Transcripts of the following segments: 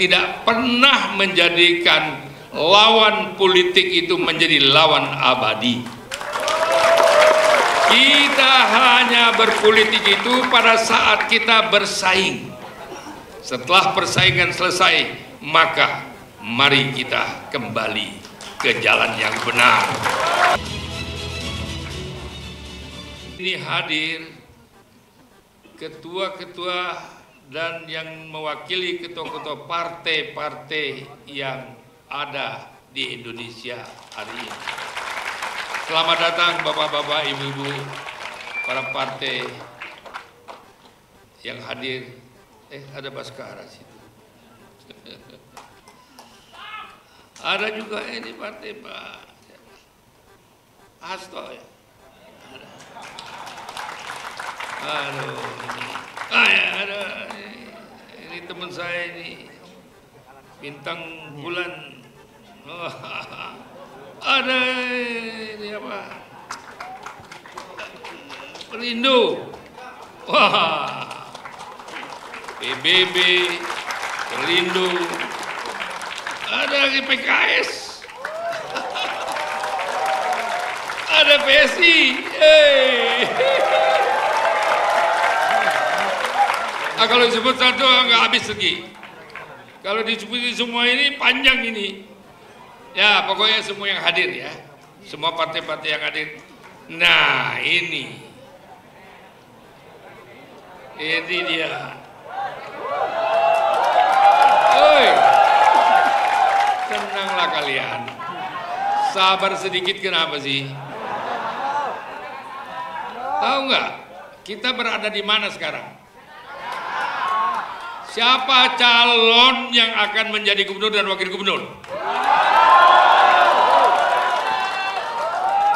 tidak pernah menjadikan lawan politik itu menjadi lawan abadi. Kita hanya berpolitik itu pada saat kita bersaing. Setelah persaingan selesai, maka mari kita kembali ke jalan yang benar. Ini hadir ketua-ketua dan yang mewakili ketua-ketua partai-partai yang ada di Indonesia hari ini. Selamat datang Bapak-bapak, Ibu-ibu, para partai yang hadir. Ada Baskara situ. Ada juga ini partai Pak Hasto ya. Aduh, ada ini teman saya ini bintang bulan. Oh, ada ini apa? Perindo. Wah, PBB, Perindo. Ada lagi PKS. Ada PSI. Kalau disebut satu nggak habis lagi. Kalau disebut semua ini panjang ini. Ya pokoknya semua yang hadir ya. Semua partai-partai yang hadir. Nah ini dia. Oi, tenanglah kalian. Sabar sedikit, kenapa sih? Tahu nggak? Kita berada di mana sekarang? Siapa calon yang akan menjadi gubernur dan wakil gubernur?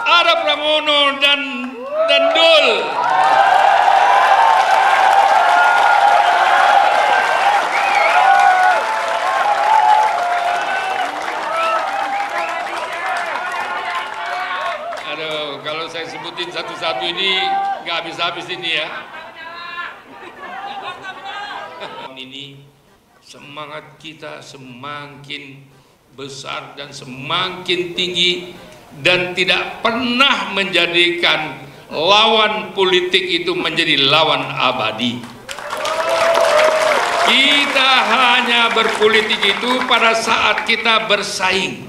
Ada Pramono dan Dul. Aduh, kalau saya sebutin satu-satu ini nggak habis-habis ini ya. Ini semangat kita semakin besar dan semakin tinggi dan tidak pernah menjadikan lawan politik itu menjadi lawan abadi. Kita hanya berpolitik itu pada saat kita bersaing.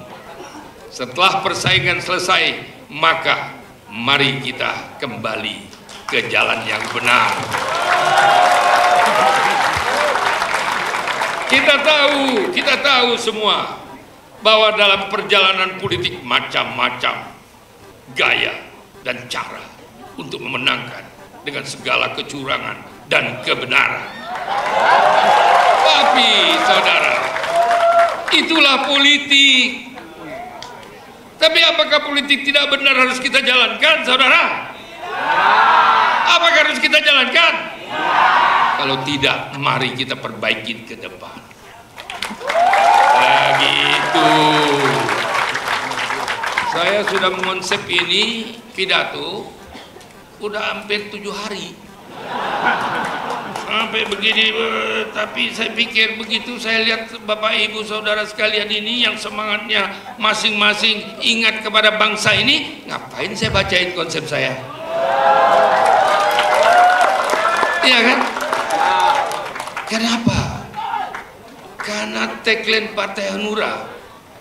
Setelah persaingan selesai, maka mari kita kembali ke jalan yang benar. Kita tahu semua bahwa dalam perjalanan politik macam-macam gaya dan cara untuk memenangkan dengan segala kecurangan dan kebenaran. Tapi saudara, itulah politik. Tapi apakah politik tidak benar harus kita jalankan, saudara? Apakah harus kita jalankan? Kalau tidak, mari kita perbaiki ke depan. Begitu. Saya sudah mengonsep ini pidato udah hampir 7 hari. Sampai begini, tapi saya pikir begitu saya lihat Bapak Ibu Saudara sekalian ini yang semangatnya masing-masing ingat kepada bangsa ini, ngapain saya bacain konsep saya? Iya kan? Kenapa? Karena tagline Partai Hanura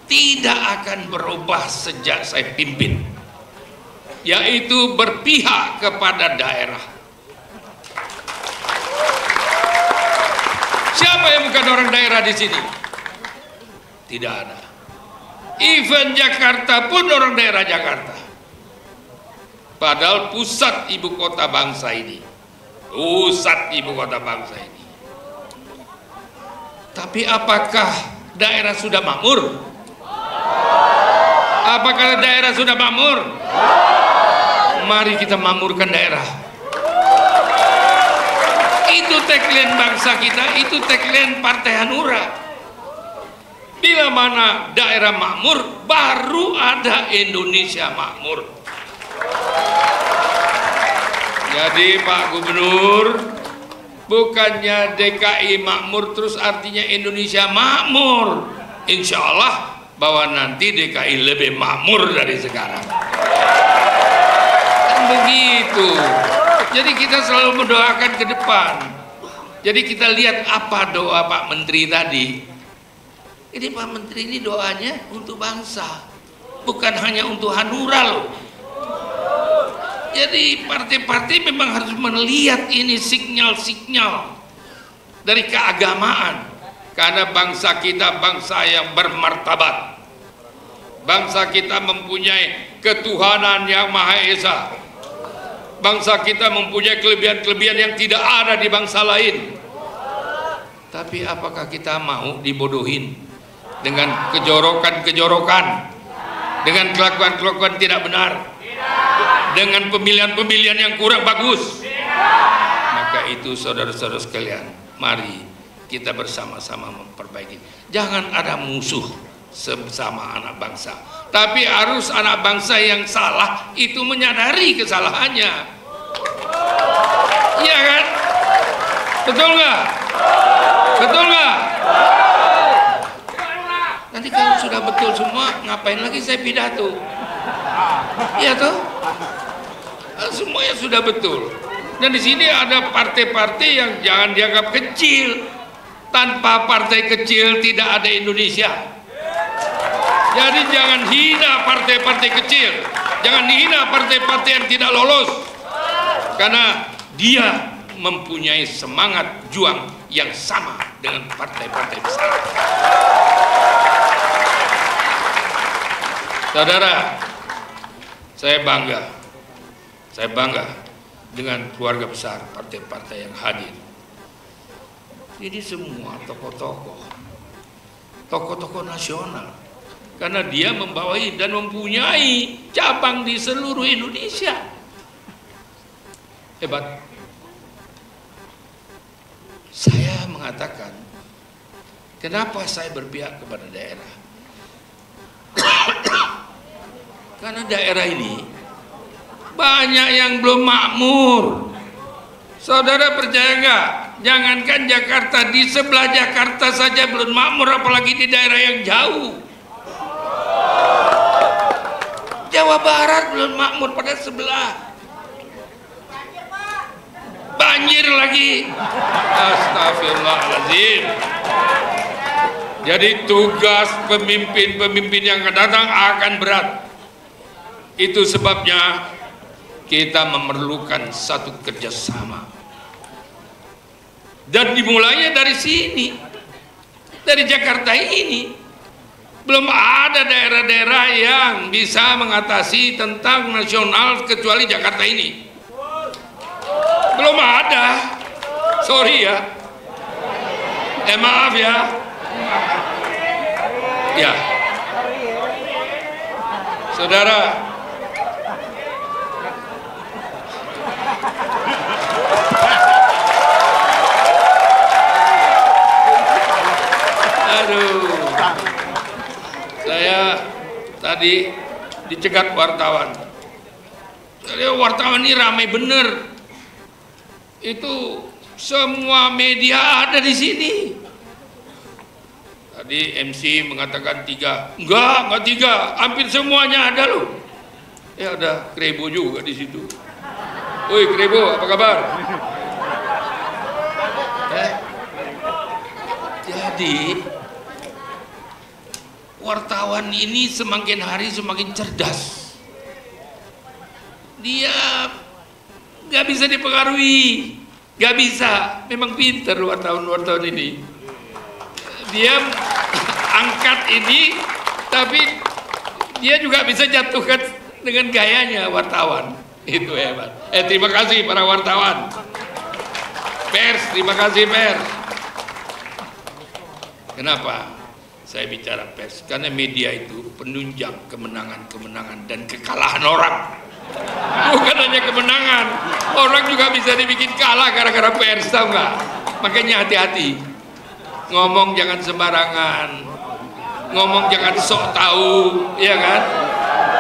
tidak akan berubah sejak saya pimpin, yaitu berpihak kepada daerah. Siapa yang bukan orang daerah di sini? Tidak ada. Even Jakarta pun orang daerah Jakarta. Padahal pusat ibu kota bangsa ini. Pusat ibu kota bangsa ini. Tapi apakah daerah sudah makmur? Apakah daerah sudah makmur? Mari kita makmurkan daerah. Itu tagline bangsa kita, itu tagline Partai Hanura. Bila mana daerah makmur, baru ada Indonesia makmur. Jadi Pak Gubernur, Bukannya DKI makmur terus artinya Indonesia makmur. Insya Allah bahwa nanti DKI lebih makmur dari sekarang. Kan begitu. Jadi kita selalu mendoakan ke depan. Jadi kita lihat apa doa Pak Menteri tadi. Ini Pak Menteri ini doanya untuk bangsa, bukan hanya untuk Hanura loh. Jadi partai-partai memang harus melihat ini sinyal-sinyal dari keagamaan, karena bangsa kita bangsa yang bermartabat, bangsa kita mempunyai ketuhanan yang Maha Esa, bangsa kita mempunyai kelebihan-kelebihan yang tidak ada di bangsa lain. Tapi apakah kita mau dibodohin dengan kejorokan-kejorokan, dengan kelakuan-kelakuan tidak benar, dengan pemilihan-pemilihan yang kurang bagus? Maka itu saudara-saudara sekalian, mari kita bersama-sama memperbaiki. Jangan ada musuh sesama anak bangsa, tapi harus anak bangsa yang salah itu menyadari kesalahannya. Iya kan? Betul nggak? Betul nggak? Nanti kalau sudah betul semua, ngapain lagi saya pidato? Iya toh? Semuanya sudah betul. Dan di sini ada partai-partai yang jangan dianggap kecil. Tanpa partai kecil tidak ada Indonesia. Jadi jangan hina partai-partai kecil, jangan dihina partai-partai yang tidak lolos, karena dia mempunyai semangat juang yang sama dengan partai-partai besar. Saudara, saya bangga dengan keluarga besar partai-partai yang hadir. Ini semua tokoh-tokoh nasional, karena dia membawai dan mempunyai cabang di seluruh Indonesia. Hebat. Saya mengatakan, kenapa saya berpihak kepada daerah? Karena daerah ini banyak yang belum makmur. Saudara percaya nggak? Jangankan Jakarta, di sebelah Jakarta saja belum makmur, apalagi di daerah yang jauh. Jawa Barat belum makmur, pada sebelah. Banjir lagi. Astagfirullahaladzim. Jadi tugas pemimpin-pemimpin yang akan datang akan berat. Itu sebabnya kita memerlukan satu kerjasama. Dan dimulainya dari sini, dari Jakarta ini. Belum ada daerah-daerah yang bisa mengatasi tentang nasional kecuali Jakarta ini. Belum ada. Sorry ya. Maaf ya. Ya. Saudara, saya tadi dicegat wartawan. Jadi wartawan ini ramai bener. Itu semua media ada di sini. Tadi MC mengatakan 3, enggak 3, hampir semuanya ada loh. Ya ada Krebo juga di situ. Woi Krebo, apa kabar? Jadi wartawan ini semakin hari semakin cerdas. Dia nggak bisa dipengaruhi, nggak bisa. Memang pinter wartawan ini. Dia angkat ini, tapi dia juga bisa jatuhkan dengan gayanya wartawan. Itu hebat. Terima kasih para wartawan. Pers, terima kasih pers. Kenapa saya bicara pers? Karena media itu penunjang kemenangan-kemenangan dan kekalahan orang. Bukan hanya kemenangan, orang juga bisa dibikin kalah gara-gara pers, tahu nggak? Makanya hati-hati. Ngomong jangan sembarangan, ngomong jangan sok tahu, ya kan?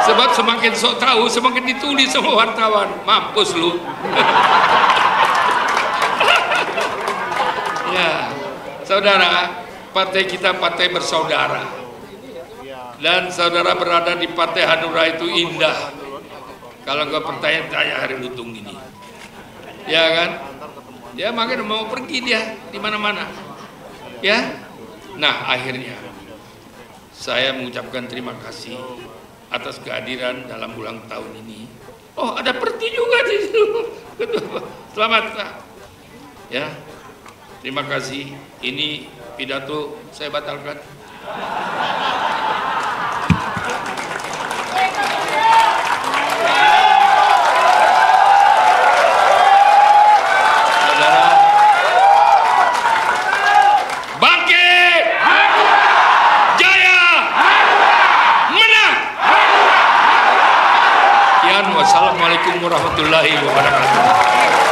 Sebab semakin sok tahu, semakin ditulis sama wartawan. Mampus lu. Saudara, partai kita partai bersaudara. Dan saudara berada di Partai Hanura itu indah. Kalau nggak pertanyaan kayak Hari Lutung ini, ya kan? Ya makanya mau pergi dia di mana-mana, ya. Nah akhirnya saya mengucapkan terima kasih atas kehadiran dalam ulang tahun ini. Oh ada Perti juga di situ. Selamat, ya. Terima kasih. Ini pidato saya batalkan. Wassalamualaikum warahmatullahi wabarakatuh.